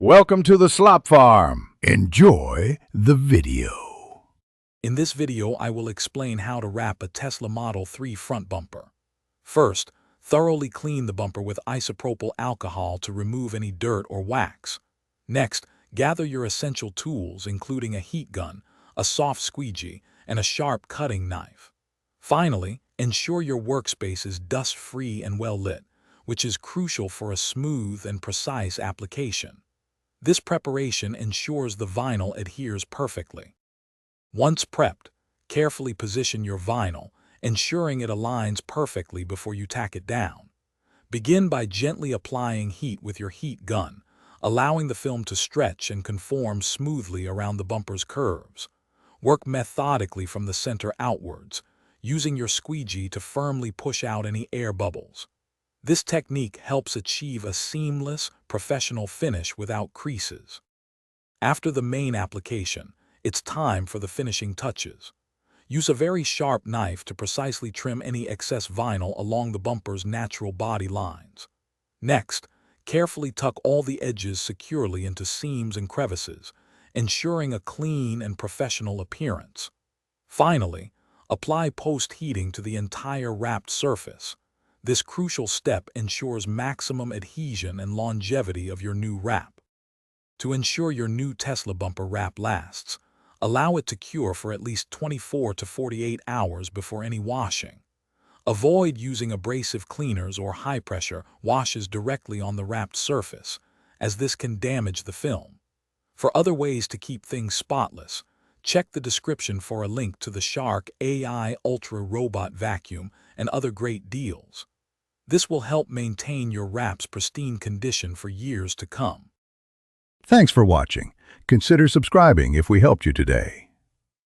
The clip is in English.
Welcome to the Slop Farm. Enjoy the video. In this video, I will explain how to wrap a Tesla Model 3 front bumper. First, thoroughly clean the bumper with isopropyl alcohol to remove any dirt or wax. Next, gather your essential tools, including a heat gun, a soft squeegee, and a sharp cutting knife. Finally, ensure your workspace is dust-free and well-lit, which is crucial for a smooth and precise application. This preparation ensures the vinyl adheres perfectly. Once prepped, carefully position your vinyl, ensuring it aligns perfectly before you tack it down. Begin by gently applying heat with your heat gun, allowing the film to stretch and conform smoothly around the bumper's curves. Work methodically from the center outwards, using your squeegee to firmly push out any air bubbles. This technique helps achieve a seamless, professional finish without creases. After the main application, it's time for the finishing touches. Use a very sharp knife to precisely trim any excess vinyl along the bumper's natural body lines. Next, carefully tuck all the edges securely into seams and crevices, ensuring a clean and professional appearance. Finally, apply post-heating to the entire wrapped surface. This crucial step ensures maximum adhesion and longevity of your new wrap. To ensure your new Tesla bumper wrap lasts, allow it to cure for at least 24 to 48 hours before any washing. Avoid using abrasive cleaners or high-pressure washes directly on the wrapped surface, as this can damage the film. For other ways to keep things spotless, check the description for a link to the Shark AI Ultra Robot Vacuum and other great deals. This will help maintain your wrap's pristine condition for years to come. Thanks for watching. Consider subscribing if we helped you today.